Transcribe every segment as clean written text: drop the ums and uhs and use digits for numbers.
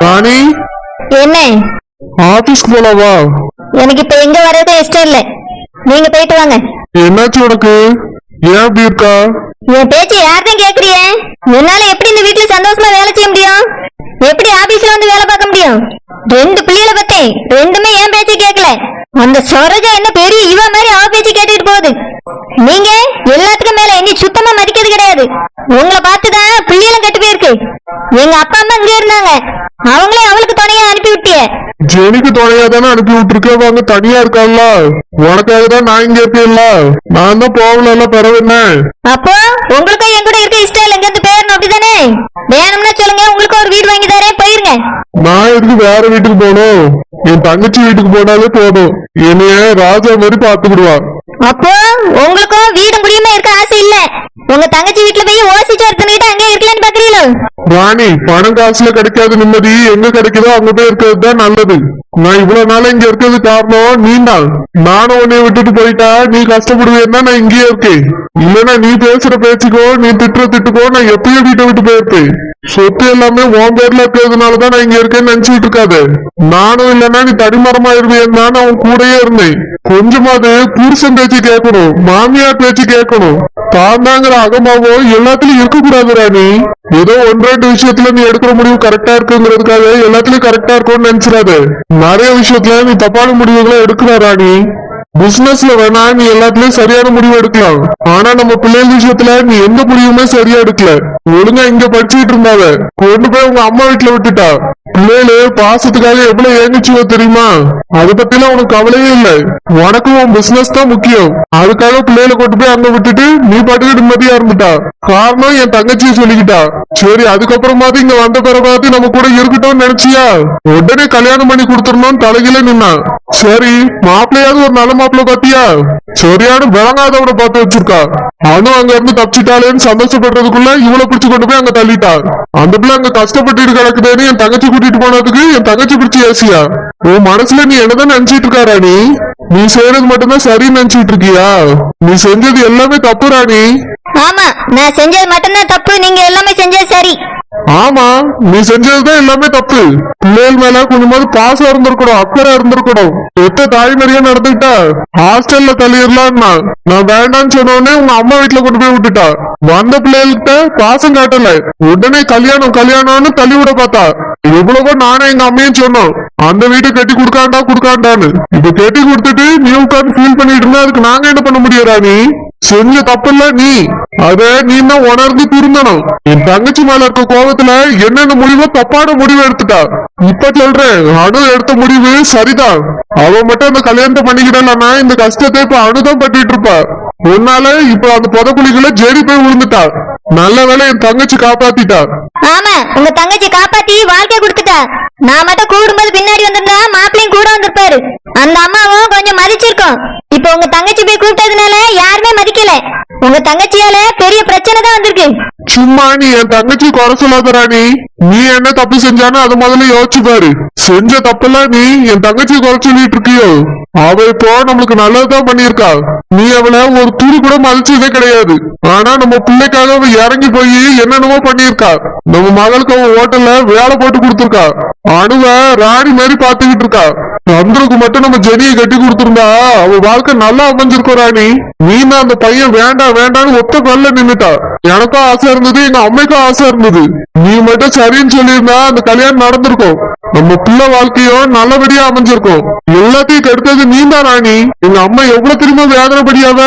ராணி, என்ன ஆபீஸ்க்கு போலாவா? எனக்கு இப்ப எங்க வர்றது இஷ்டம் இல்ல, நீங்க போயிட்டு வாங்க. என்னாச்சு உனக்கு? ஏன் அப்படி இருக்கா? என் பேச்சு யார்தான் கேக்குறிய? என்னால எப்படி இந்த வீட்டுல சந்தோஷமா வேலை செய்ய முடியும்? எப்படி ஆபீஸ்ல வந்து வேலை பார்க்க முடியும்? 2 பிள்ளைகளை பத்தேன், ரெண்டுமே என் பேச்சு கேட்கல. அந்த சரோஜா என்ன பெரிய இவ மாதிரி அவ பேச்சு கேட்டுட்டு போகுது. நீங்க எல்லாத்துக்கும் மேல என்னை சுத்தமா மதிக்கிறது கிடையாது. உங்களை பார்த்துதான் பிள்ளைகளும் கெட்டு போயிருக்கு. எங்க அப்பா அம்மா இங்க இருந்தாங்க, அவங்களே அவளுக்கு துணையா அனுப்பி விட்டிய. ஜெனிக்கு துணையா தானே அனுப்பி விட்டுருக்க, அவங்க தனியா இருக்கால. உனக்காக தான் நான் இங்க இருக்கேன்ல, நான் தான் போகல பிறகு என்ன. அப்போ உங்களுக்கும் என் கூட இருக்க இஷ்டம் இல்ல, இங்க இருந்து போயிடணும் அப்படிதானே? வேணும்னா சொல்லுங்க, உங்களுக்கு ஒரு வீடு வாங்கி தரேன், போயிருங்க. நான் எதுக்கு வேற வீட்டுக்கு போகணும்? என் தங்கச்சி வீட்டுக்கு போனாலே போதும், என்னைய ராஜா மாதிரி பாத்துக்கிடுவா. அப்போ உங்களுக்கும் வீடு முடியுமா இருக்க ஆசை இல்ல? உங்க தங்கச்சி வீட்டுல போய் ஓசிச்சு எடுத்துக்கிட்டு அங்கே இருக்கலான்னு பாக்குறீங்களோ? ராணி, பணம் காசுல கிடைக்காத நிம்மதி எங்க கிடைக்குதோ அங்க போய் இருக்கிறது தான் நல்லது. நான் இவ்வளவு நாள இங்க இருக்கிறது காரணம் நீ தான். நானும் உன்னைய விட்டுட்டு போயிட்டா நீ கஷ்டப்படுவேன்னா நான் இங்கேயே இருக்கேன். இல்லன்னா நீ பேசுற பேச்சுக்கோ, நீ திட்டுற திட்டுக்கோ நான் எப்பயோ வீட்டை விட்டு போயிருப்பேன். சொத்து எல்லாமே உன் பேர்ல இருக்கிறதுனாலதான் நான் இங்க இருக்கேன்னு நினைச்சுட்டு இருக்காது. நானும் இல்லன்னா நீ தடிமரமாயிருவேன் தான் அவன் கூடயே இருந்தேன். கொஞ்சமாவது புருஷன் பேச்சு கேட்கணும், மாமியார் பேச்சு கேட்கணும். தாந்தாங்கிற அகமாவோ எல்லாத்துலயும் இருக்க கூடாது ராணி. ஏதோ 1-2 விஷயத்துல நீ எடுக்கிற முடிவு கரெக்டா இருக்குங்கிறதுக்காக எல்லாத்துலயும் கரெக்டா இருக்கும்னு நினைச்சிடாது. நிறைய விஷயத்துல நீ தப்பான முடிவுகளை எடுக்கிற ராணி. பிசினஸ்ல வேணா நீ எல்லாத்துலயும் சரியான முடிவு எடுக்கலாம், ஆனா நம்ம பிள்ளைகள் விஷயத்துல நீ எந்த முடிவுமே சரியா எடுக்கல. ஒழுங்கா இங்க படிச்சுட்டு இருந்தாவ கொண்டு போய் உங்க அம்மா வீட்டுல விட்டுட்டா. பிள்ளைகளு பாசத்துக்காக எவ்வளவு ஏங்கிச்சுவோ தெரியுமா? அதை பத்திலாம் உனக்கு கவலையே இல்ல. உனக்கும் உன் பிசினஸ் தான் முக்கியம். அதுக்காக பிள்ளைகளை கொண்டு போய் அங்க விட்டுட்டு நீ பாட்டுக்கு நிம்மதியா இருந்துட்டா. காரணம் என் தங்கச்சியை சொல்லிக்கிட்டா. சரி, அதுக்கப்புறமாவது இங்க வந்த பிறகு நம்ம கூட இருக்கட்டும்னு நினைச்சியா? உடனே கல்யாணம் பண்ணி கொடுத்துடணும்னு தலைகில நின்னா. சரி, மாப்பிள்ளையாவது ஒரு நல்ல மாப்பிள்ள பாத்தியா? சரியான விளங்காதவனை பார்த்து வச்சிருக்கா. அனு அங்க இருந்து தப்பிச்சுட்டாளேன்னு சந்தோஷப்படுறதுக்குள்ள இவளை பிடிச்சு கொண்டு போய் அங்க தள்ளிட்டா. அந்த பிள்ளை அங்க கஷ்டப்பட்டு கிடக்குதேன்னு என் தங்கச்சி கூட்டிட்டு போனதுக்கு என் தங்கச்சி பிடிச்சி ஏசியா? உன் மனசுல நீ என்னதான் நினைச்சிட்டு இருக்கா ராணி? நீ செய்யறது மட்டும்தான் சரின்னு நினைச்சிட்டு இருக்கியா? நீ செஞ்சது எல்லாமே தப்பு ராணி. ஆமா, நான் செஞ்சது மட்டும்தான் தப்பு, நீங்க எல்லாமே செஞ்சது சரி. ஆமா, நீ செஞ்சதுதான் எல்லாமே தப்பு. பிள்ளைகள் மேல கொஞ்சமாவது பாசம் இருந்திருக்கணும், அக்கறை இருந்திருக்கணும். எத்த தாய் மாதிரியா நடந்துக்கிட்டா. ஹாஸ்டல்ல தள்ளிடலான்னா நான் வேண்டான்னு சொன்னோடனே உங்க அம்மா வீட்டுல கொண்டு போய் விட்டுட்டா. வந்த பிள்ளைகள்கிட்ட பாசம் காட்டல, உடனே கல்யாணம் கல்யாணம்னு தள்ளி விட பார்த்தா. எவ்வளவோ நானே எங்க அம்மையும் சொன்னோம், அந்த வீட்டை கட்டி குடுக்காண்டான்னு. இப்ப கட்டி கொடுத்துட்டு நீ உட்காந்து ஃபீல் பண்ணிட்டு இருந்தா அதுக்கு நாங்க என்ன பண்ண முடியும் ராணி? செஞ்ச தப்பில்ல நீ, அத நீ தான் உணர்ந்து திருந்தணும். என் தங்கச்சி மேல இருக்க கோபத்துல என்னென்ன முடிவோ தப்பான முடிவு எடுத்துட்டா. இப்ப சொல்றேன், அணு எடுத்த முடிவு சரிதான். அவ மட்டும் அந்த கல்யாணத்தை பண்ணிக்கிட்டா இந்த கஷ்டத்தை இப்ப அணுதான் பட்டிட்டு இருப்பா. உன்னால இப்ப அந்த புதக்குழிக்குள்ள ஜெரி போய் விழுந்துட்டா. நல்ல வேலை என் தங்கச்சி காப்பாத்திட்டா. ஆமா, உங்க தங்கச்சி காப்பாத்தி வாழ்க்கை கொடுத்துட்டா. நான் மட்டும் கூடும்போது பின்னாடி வந்திருந்தா மாப்பிள்ளையும் கூட வந்திருப்பாரு. அந்த அம்மாவும் கொஞ்சம் மதிச்சிருக்கோம். இப்ப உங்க தங்கச்சி போய் கூப்பிட்டதுனால யாருமே மதிக்கல. உங்க தங்கச்சியால பெரிய பிரச்சனை தான் வந்திருக்கு. சும்மா நீ என் தங்கச்சி குறை சொல்லாத ராணி. நீ என்ன தப்பு செஞ்சானோ அதை முதல்ல யோசிச்சு பாரு. செஞ்ச தப்பெல்லாம் நீ என் தங்கச்சி குறை சொல்லிட்டு இருக்கியோ? அவ இப்போ நம்மளுக்கு நல்லதுதான் பண்ணிருக்கா. நீ அவளை ஒரு துணி கூட மதிச்சதே கிடையாது. ஆனா நம்ம பிள்ளைக்காக அவ இறங்கி போய் என்னென்னமோ பண்ணிருக்கா. நம்ம மகளுக்கு அவன் ஹோட்டல்ல வேலை போட்டு கொடுத்துருக்கா. அணுவ ராணி மாதிரி பாத்துக்கிட்டு இருக்கா. சந்திரக்கு மட்டும் நம்ம ஜெனியை கட்டி கொடுத்திருந்தா அவ வாழ்க்கை நல்லா அமைஞ்சிருக்கோம் ராணி. நீனா அந்த பையன் வேண்டாம் வேண்டாம்னு ஒத்த கல்ல நின்னுட்டா. எனக்கும் ஆசை இருந்தது, எங்க அம்மைக்கும் ஆசை இருந்தது. நீ மட்டும் சரின்னு சொல்லியிருந்தா அந்த கல்யாணம் நடந்திருக்கும். நம்ம பிள்ளை வாழ்க்கையும் நல்லபடியா அமைஞ்சிருக்கும். எல்லாத்தையும் கெடுத்தது நீ தான் ராணி. எங்க அம்மா எவ்வளவு திரும்ப வேதனைப்படியாவ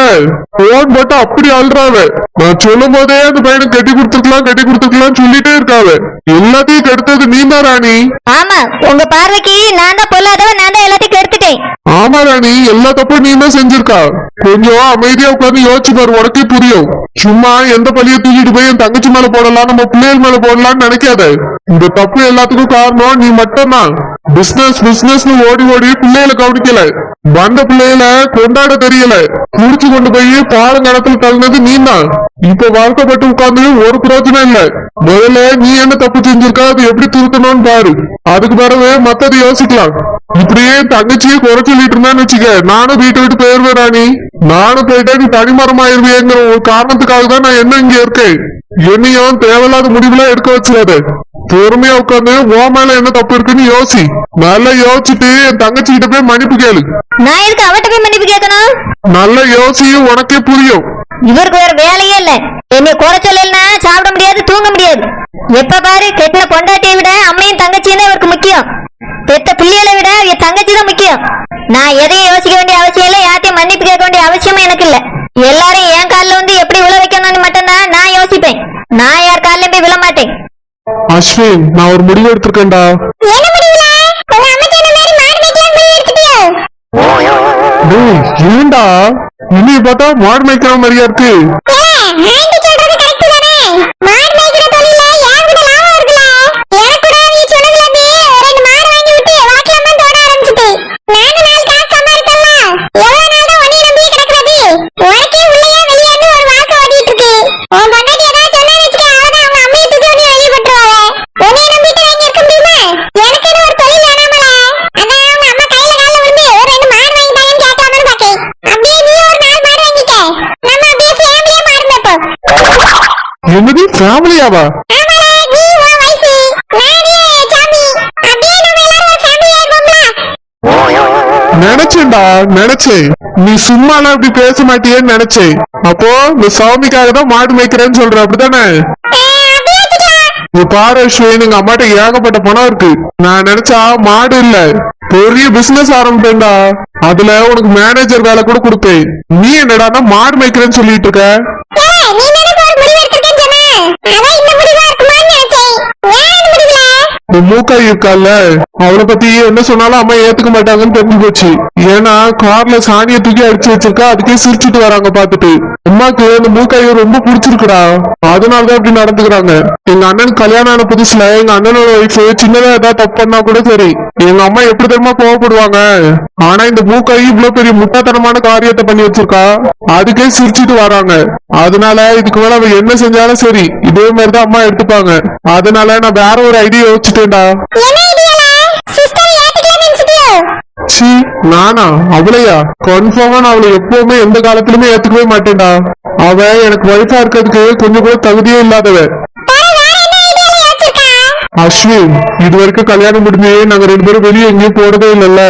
போன் போட்டு அப்படி அழுறாவ. நான் சொல்லும் போதே அந்த பையனை கட்டி கொடுத்துருக்கலாம் சொல்லிட்டே இருக்காவ. எல்லாத்தையும் கெடுத்தது நீ தான் ராணி. ஆமா, உங்க பார்வைக்கு நான் தான் பொல்லாதவ, நான் தான் எல்லாத்தையும் கெடுத்துட்டேன். ஆமா ராணி, எல்லா தப்பும் நீ தான் செஞ்சிருக்கா. கொஞ்சம் அமைதியா உட்காந்து யோசிச்சு பாரு, உனக்கே புரியும். சும்மா எந்த பள்ளியை தூக்கிட்டு போய் என் தங்கச்சி மேல போடலாம், நம்ம பிள்ளைகள் மேல போடலாம்னு நினைக்காத. இந்த தப்பு எல்லாத்துக்கும் காரணம் நீ மட்டும்தான். பிசினஸ் பிசினஸ்னு ஓடி ஓடி பிள்ளைகளை கவனிக்கல, வந்த பிள்ளைகளை கொண்டாட தெரியல, முடிச்சு கொண்டு போய் பாலங்கணத்துல தள்ளினது நீ தான். இப்ப வாழ்க்கப்பட்டு உட்கார்ந்து ஒரு பிரயோஜனம் இல்ல. முதல்ல நீ என்ன தப்பு செஞ்சிருக்கா, அது எப்படி திருத்தணும்னு பாரு. அதுக்கு பிறகு மத்தது யோசிக்கலாம். இப்படியே தங்கச்சியை குறை சொல்லிட்டு இருந்தான்னு வச்சுக்க, நானும் வீட்டை விட்டு போயிருவேன் ராணி. நானும் போயிட்டா நீ தனிமரமாயிருவேங்கிற ஒரு காரணத்துக்காக தான் நான் என்ன இங்க இருக்கேன். என்னையும் தேவையில்லாத முடிவுலாம் எடுக்க வச்சிடாத. பொறுமையா உட்காந்து உன் மேல என்ன தப்பு இருக்குன்னு யோசி. நல்லா யோசிச்சுட்டு என் தங்கச்சி கிட்ட போய் மன்னிப்பு கேளு. நான் எதுக்கு அவட்ட போய் மன்னிப்பு கேட்கணும்? நல்ல யோசி, உனக்கே புரியும். இவருக்கு வேற வேலையே இல்ல. என்னை குறை சொல்லலைன்னா சாப்பிட முடியாது, தூங்க முடியாது. எப்ப பாரு கெட்டின பொண்டாட்டியை விட அம்மையும் தங்கச்சியும் தான் இவருக்கு முக்கியம். பெத்த பிள்ளைகளை விட என் தங்கச்சி தான் முக்கியம். நான் எதையும் யோசிக்க வேண்டிய அவசியம் இல்ல, யார்ட்டையும் மன்னிப்பு கேட்க வேண்டிய அவசியமும் எனக்கு இல்ல. எல்லாரும் என் காலில் வந்து எப்படி விழ வைக்கணும்னு மட்டும்தான் நான் யோசிப்பேன். நான் யார் காலிலும் போய் விழ மாட்டேன். அஸ்வின், நான் ஒரு முடிவு எடுத்திருக்கேன்டா. ஏண்டா இன்னைக்கு பார்த்தா மாடு மேய்க்கிற மாதிரியா இருக்கு? என்னது ஃபேமிலியாவா? நினைச்சேன்டா, நினைச்சேன். நீ சும்மாலாம் அப்படி பேச மாட்டியேன்னு நினைச்சேன். அப்போ இந்த சாமிக்காக தான் மாடு மேய்க்கிறேன்னு சொல்ற, அப்படித்தானே? நீ பாரு அஸ்வின், எங்க அம்மாட்ட ஏகப்பட்ட பணம் இருக்கு. நான் நினைச்சா மாடு இல்ல, பெரிய பிசினஸ் ஆரம்பிப்பேன்டா. அதுல உனக்கு மேனேஜர் வேலை கூட கொடுப்பேன். நீ என்னடா மாடு மேய்க்கிறேன்னு சொல்லிட்டு இருக்க? மூக்காய் இருக்கால, அவளை பத்தி என்ன சொன்னாலும் அம்மா ஏத்துக்க மாட்டாங்கன்னு தெரிஞ்சு போச்சு. ஏன்னா கார்ல சாணியை தூக்கி அடிச்சு வச்சிருக்கா, அதுக்கே சிரிச்சுட்டு வராங்க பாத்துட்டு. அம்மாக்கு அந்த மூக்காயை ரொம்ப பிடிச்சிருக்குடா, அதனாலதான் அப்படி நடந்துக்கிறாங்க. எங்க அண்ணனுக்கு கல்யாணம் ஆன புதுசுல எங்க அண்ணனோட ஒய்ஃப் சின்னதா ஏதாவது தப்பு பண்ணா கூட சரி, எங்க அம்மா எப்படி தெரியுமா கோவப்படுவாங்க. ஆனா இந்த மூக்காய் இவ்வளவு பெரிய முட்டாத்தனமான காரியத்தை பண்ணி வச்சிருக்கா, அதுக்கே சிரிச்சுட்டு வராங்க. அதனால இதுக்கு மேல அவ என்ன செஞ்சாலும் சரி, இதே மாதிரிதான் அம்மா எடுத்துப்பாங்க. அதனால நான் வேற ஒரு ஐடியா யோசிச்சுட்டேன்டா. சி, நானா? அவளையா? கன்ஃபார்மா நான் அவளை எப்பவுமே எந்த காலத்திலுமே ஏத்துக்கவே மாட்டேன்டா. அவ எனக்கு ஒய்ஃபா இருக்கிறதுக்கு கொஞ்சம் கூட தகுதியே இல்லாதவ. அஸ்வின், இது வரைக்கும் கல்யாணம் முடிஞ்சு நாங்க 2 பேரும் வெளியே எங்கேயும் போறதே இல்லல்ல.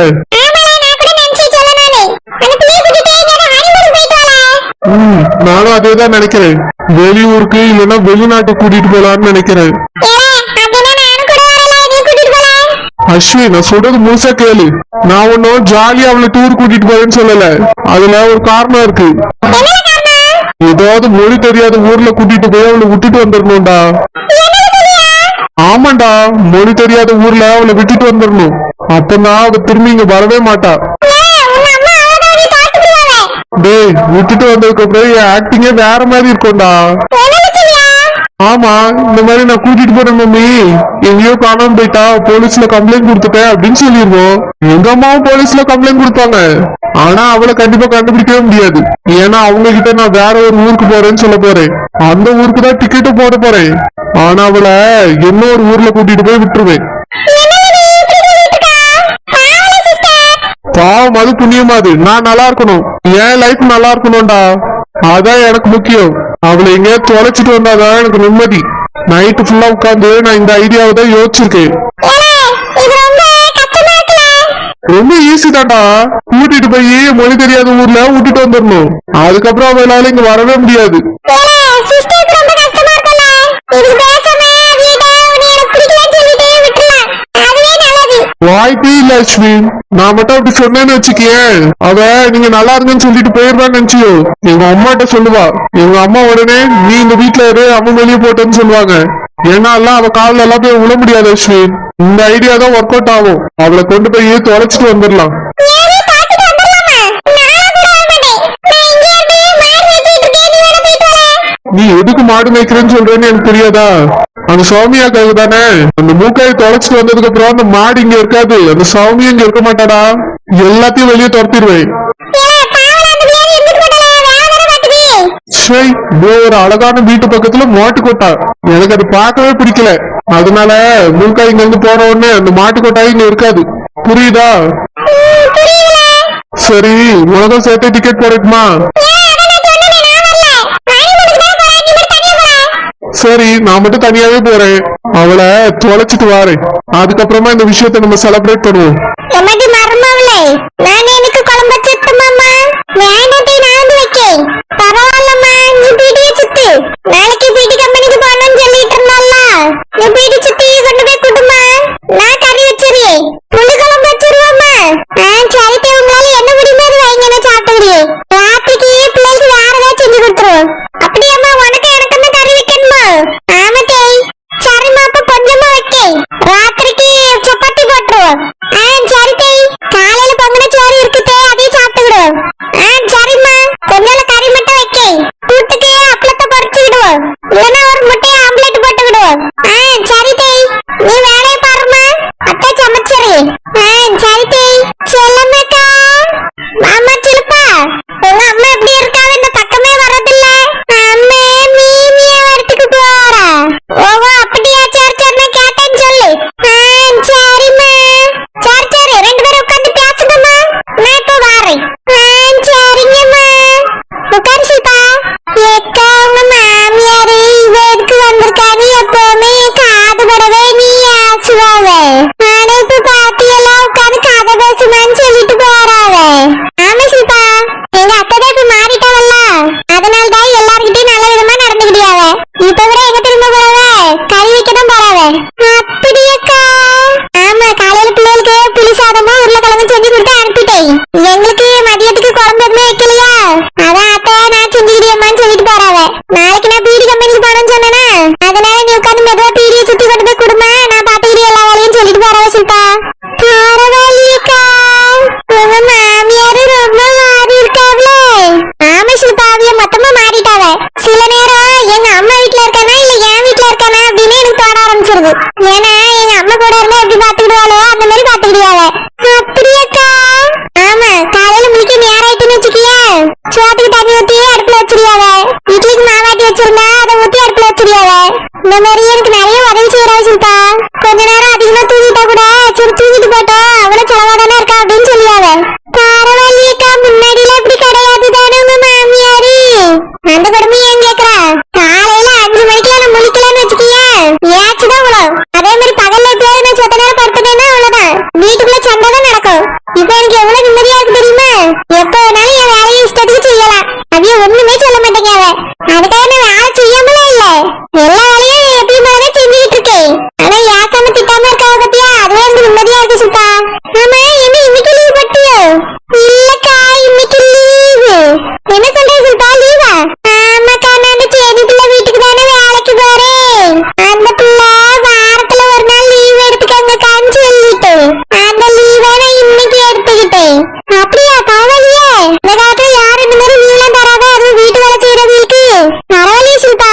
நானும் அதேதான் நினைக்கிறேன். வெளியூருக்கு இல்லைன்னா வெளிநாட்டுக்கு கூட்டிட்டு போலான்னு நினைக்கிறேன். அஸ்வின், நான் சொல்றது முழுசா கேளு. நான் ஒன்னும் ஜாலியா அவளை டூர் கூட்டிட்டு போறேன்னு சொல்லல. அதுல ஒரு காரணம் இருக்கு. ஏதாவது மொழி தெரியாத ஊர்ல கூட்டிட்டு போய் அவளை விட்டுட்டு வந்துடணும்டா. ஆமாண்டா, மொழி தெரியாத ஊர்ல அவளை விட்டுட்டு வந்துடணும். அப்பதான் அவ திரும்பி இங்க வரவே மாட்டா. டேய், விட்டுட்டு வந்ததுக்கு அப்புறம் என் ஆக்டிங்கே வேற மாதிரி இருக்கும்டா. ஆமா, இந்த மாதிரி நான் கூட்டிட்டு போறேன் மம்மி, எங்கேயோ காணாம போயிட்டா, போலீஸ்ல கம்ப்ளைண்ட் கொடுத்துட்டேன் அப்படின்னு சொல்லிருவோம். எங்க அம்மாவும் போலீஸ்ல கம்ப்ளைண்ட் கொடுப்பாங்க. ஆனா அவளை கண்டிப்பா கண்டுபிடிக்கவே முடியாது. ஏன்னா அவங்க கிட்ட நான் வேற ஒரு ஊருக்கு போறேன்னு சொல்ல போறேன். அந்த ஊருக்கு தான் டிக்கெட்டும் போட போறேன். ஆனா அவளை இன்னொரு ஊர்ல கூட்டிட்டு போய் விட்டுருவேன். பாவம், அது புண்ணியமாது. நான் நல்லா இருக்கணும், என் லைஃப் நல்லா இருக்கணும்டா. அதான் எனக்கு முக்கியம். அவளை எங்க தொலைச்சிட்டு வந்தாதான் எனக்கு நிம்மதி. நைட்டு ஃபுல்லா உட்காந்து நான் இந்த ஐடியாவை தான் யோசிச்சிருக்கேன். ரொம்ப ஈஸி தான்டா. கூட்டிட்டு போய் மொழி தெரியாத ஊர்ல விட்டுட்டு வந்துடணும். அதுக்கப்புறம் அவளால இங்க வரவே முடியாது. வாய்ப்பே இல்ல அஸ்வின். நான் மட்டும் அப்படி சொன்னேன்னு வச்சுக்கேன், அவ நீங்க நல்லா இருங்கன்னு சொல்லிட்டு போயிருவான்னு நினைச்சியோ. எங்க அம்மாட்ட சொல்லுவா. எங்க அம்மா உடனே நீ இந்த வீட்டுல இரு, அவன் வெளியே போட்டேன்னு சொல்லுவாங்க. ஏன்னா எல்லாம் அவ காலில் எல்லாம் போய் விழ முடியாது அஸ்வின். இந்த ஐடியா தான் ஒர்க் அவுட் ஆகும். அவளை கொண்டு போய் தொலைச்சிட்டு வந்துடலாம். நீ எதுக்கு மாடு மேய்க்கிறேன்னு சொல்றேன்னு எனக்கு தெரியாதா? அந்த சௌமியாக்காக தானே. அந்த மூக்காயை தொலைச்சிட்டு வந்ததுக்கு அப்புறம் அந்த மாடு இங்க இருக்காது, அந்த சௌமியா இங்க இருக்க மாட்டாடா. எல்லாத்தையும் வெளியே துரத்திடுவேன். ஒரு அழகான வீட்டு பக்கத்துல மாட்டு கொட்டா, எனக்கு அது பார்க்கவே பிடிக்கல. அதனால மூக்காய் இங்க இருந்து போன உடனே அந்த மாட்டு கொட்டாய் இங்க இருக்காது, புரியுதா? சரி, உலகம் சேர்த்து டிக்கெட் போடட்டுமா? சரி, நான் மட்டும் தனியாவே போறேன். அவளை தொலைச்சிட்டு வாரேன். அதுக்கப்புறமா இந்த விஷயத்தை நம்ம செலிப்ரேட் பண்ணுவோம். நாளைக்கு பீடி கம்பெனிக்கு போகணும்னு சொல்லிட்டு இருந்தால, நீ பீடி சுத்தி கொண்டு போய் குடுமா. நான் கறி வச்சிருக்கேன், புளி குழம்பு வச்சிருவோமா. சரிக்கு உங்களால என்ன முடியுமோ அது வைங்க, நான் சாப்பிட்டுக்கிறேன். ராத்திரிக்கு பிள்ளைக்கு வேற ஏதாவது செஞ்சு கொடுத்துருவோம். அப்படியாம்மா, உனக்கு எனக்கு தான் கறி வைக்கணுமா? ஆமா தேய். சரிம்மா, அப்ப கொஞ்சமா வைக்க. ராத்திரிக்கு சப்பாத்தி போட்டுருவோம். சரி தேய். காலையில பொங்கன சோறு இருக்குதே, அதே சாப்பிட்டுக்கிடுவோம். சரிம்மா, கொஞ்சம் கறி மட்டும் வைக்க. கூட்டுக்கு அப்பளத்தை பொரிச்சுக்கிடுவோம், இல்லைன்னா ஒரு முட்டையை ஆம்லெட் போட்டுக்கிடுவோம். சரி தேய், நீ வேலையை பாருமா. அத்தை சமைச்சரு. சரி தேய். செல்லம்மாக்கா, மாமா சிலுப்பா, உங்க அம்மா எப்படி இருக்காவ? இந்த பக்கமே வரதில்ல. அம்மா மீமிய வரத்துக்கு போறா. ஓஹோ, அப்படியா? சரி சரி, நான் கேட்டேன்னு சொல்லு. சரிம்மா. சரி சரி, ரெண்டு பேரும் உட்காந்து பேசுங்கம்மா, நான் இப்ப வரேன். சரிங்கம்மா. உட்காரு சில்பா. ஏக்கா, உங்க மாமியாரு இவருக்கு வந்திருக்காரு. எப்பவுமே காது படவே நீ ஆசுவாவ. ஆனா இப்ப பாட்டியெல்லாம் உட்காந்து கதை பேசுமான்னு சொல்லிட்டு போறாவ. ஆமா சில்பா, எங்க அத்தை தான் இப்ப மாறிட்டாவல்ல, அதனாலதான் எல்லார்கிட்டயும் நல்ல விதமா நடந்துக்கிட்டியாவ. இப்ப கூட எங்க திரும்ப போறாவ? கறி வைக்கதான் போறாவ. அப்படியேக்கா? ஆமா, காலையில பிள்ளைகளுக்கு புளி சாதமும் உருளைக்கிழங்கு செஞ்சு கொடுத்து அனுப்பிட்டேன். எங்களுக்கு மதியத்துக்கு குழம்பு எதுவுமே வைக்கலையா, அதான் அத்தை நான் செஞ்சுக்கிட்டேம்மான்னு சொல்லிட்டு போறாவ. நாளைக்கு நான் பீடி கம்பெனிக்கு போறேன்னு சொன்னேனா, அதனால நீ உட்காந்து மெதுவா பீடியை சுத்தி கொண்டு போய் குடுமா, நான் பாத்துக்கிட்டே எல்லா வேலையும் சொல்லிட்டு போறாவ சில்பா. பரவாயில்லையக்கா, உங்க மாமியாரு ரொம்ப மாறி இருக்காவளே. ஆமா சில்பா, அவிய மொத்தமா மாறிட்டாவ. சில நேரம் எங்க அம்மா வீட்டுல இருக்கானா இல்ல என் வீட்டுல இருக்கானா அப்படின்னு எனக்கு தோண ஆரம்பிச்சிருது. ஏன்னா எங்க அம்மா கூட இருந்தா எப்படி பாத்துக்கிடுவாளோ அந்த மாதிரி பாத்துக்கிடுவாவ. அப்படியேக்கா? ஆமா, காலையில முழிக்க நேரம் ஆயிட்டுன்னு வச்சுக்கிய, சோத்துக்கு தண்ணி ஊத்தி அடுப்புல வச்சிருவாவ. இட்லிக்கு மாவாட்டி வச்சிருந்தா அதை ஊத்தி அடுப்புல வச்சிருவாவ. இந்த மாதிரி எனக்கு நிறைய உதவி செய்யறா சில்பா. கொஞ்ச நேரம் அதிகமா தூங்கிட்டா கூட சரி தூங்கிட்டு போட்டோம், அவ்வளவு செலவாதானே இருக்கா அப்படின்னு சொல்லுவாவ. பரவாயில்லையக்கா, முன்னாடியில இப்படி கிடையாது தானே உங்க மாமியாரு? அந்த கொடுமை ஏன் கேக்குறா? காலையில 5 மணிக்கெல்லாம் நான் முழிக்கலன்னு வச்சுக்கிய, ஏச்சுதான் உழவு. அதே மாதிரி பகல்ல எப்பயாவது நான் சொத்த நேரம் படுத்துட்டேன்னா அவ்வளவுதான், வீட்டுக்குள்ள சண்டை தான் நடக்கும். இப்ப எனக்கு எவ்வளவு நிம்மதியா இருக்கு தெரியுமா? எப்ப வேணாலும் என் வேலையை இஷ்டத்துக்கு செய்யலாம். அதைய ஒண்ணுமே சொல்ல மாட்டேங்க. அதுக்காக நான் வேலை செய்யாமலே இல்ல, எல்லா வேலையும் எப்பயும் போலவே செஞ்சுக்கிட்டு இருக்கேன். ஆனா ஏசாம திட்டாம இருக்காவ பத்தியா, அதுவே எனக்கு நிம்மதியா இருக்கு சுப்பா. ஆமா, என்ன இன்னைக்கு லீவ் போட்டியோ? இல்லக்கா, இன்னைக்கு லீவு. என்ன சொல்ற சுப்பா, லீவா? ஆமாக்கா, நான் அந்த சேதி பிள்ளை வீட்டுக்கு தானே வேலைக்கு போறேன். அந்த பிள்ளை வாரத்துல ஒரு நாள் லீவ் எடுத்துக்கங்கக்கான்னு சொல்லிட்டு அந்த லீவை நான் இன்னைக்கு எடுத்துக்கிட்டேன். அப்படியா? பரவாயில்லையே, இந்த காலத்துல யாரு இந்த மாதிரி லீவ்லாம் தராத, அதுவும் வீட்டு வேலை செய்யறவங்களுக்கு. பரவாயில்லையே சில்பா.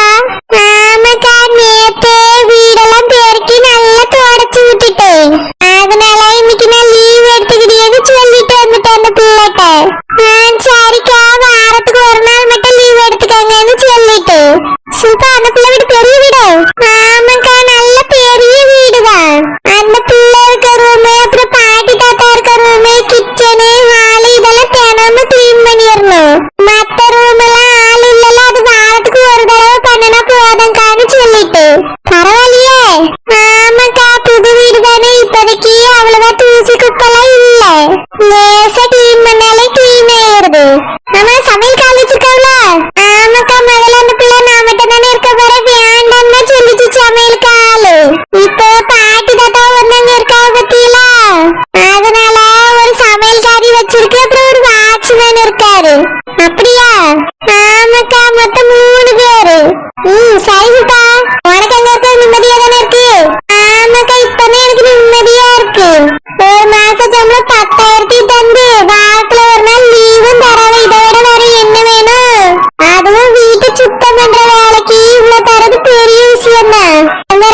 ஆமாக்கா, நேத்து வீடெல்லாம் பெருக்கி நல்லா தொடச்சு விட்டுட்டேன். அதனால இன்னைக்கு நான் லீவ் எடுத்துக்கிட்டேன்னு சொல்லிட்டு வந்துட்டேன் அந்த பிள்ளைகிட்ட. சரிக்கா, வாரத்துக்கு ஒரு நாள் மட்டும் லீவ் எடுத்துக்கங்கன்னு சொல்லிட்டு. சில்பா, அந்த பிள்ளை வீடு பெரிய வீடு? ஆமாக்கா, நல்ல பெரிய வீடுதான். அந்த பிள்ளை இருக்க ரூம், அப்புறம் பாட்டி தாத்தா இருக்க ரூம், கிச்சனு, ஹாலு இதெல்லாம் தினமும் கிளீன் பண்ணிடணும். மத்த ரூம் எல்லாம் ஆள் இல்லல, அது வாரத்துக்கு ஒரு தடவை பண்ணனா போதும்கான்னு சொல்லிட்டு. பரவாயில்லையே. ஆமாக்கா, புது வீடு தானே, இப்போதைக்கு அவ்வளவா தூசி குப்பெல்லாம் இல்ல, லேசா கிளீன் பண்ணாலே கிளீன் ஆயிடுது. ஆமா, சமையல் கால் வச்சிருக்காவல? ஆமாக்கா, முதல்ல அந்த பிள்ளை நான் மட்டும் தானே இருக்க போற, வேண்டாம்னா சொல்லிச்சு சமையல் காலு. இப்போ பாட்டி தாத்தா ஒன்னாங்க இருக்காவ பத்தியில, அதனால ஒரு சமையல்காரி வச்சிருக்கு, அப்புறம் ஒரு வாட்ச்மேன் இருக்காரு. அப்படியா? ஆமாக்கா, மொத்தம் 3 பேரு. சரிப்பா, உனக்கு அங்க இருக்க நிம்மதியா தானே இருக்கு? ஆமாக்கா, இப்பதான் எனக்கு நிம்மதியா இருக்கு. ஒரு மாச சம்பளம் 10,000 தந்து வாரத்துல ஒரு நாள் லீவும் தரவ, இதை விட வேற என்ன வேணும்? அதுவும் வீட்டு சுத்தம் பண்ற வேலைக்கு இவ்வளவு தரது பெரிய விஷயம் தான். அந்த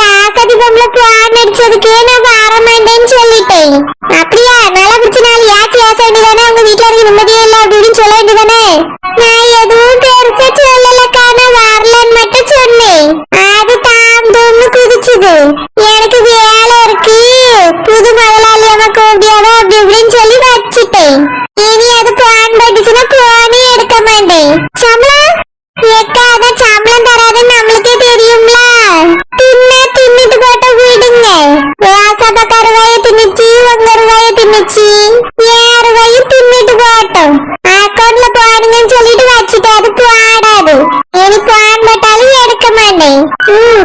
இனி போன் போட்டாலும் எடுக்க மாட்டேன்.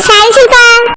சரி சில்பா.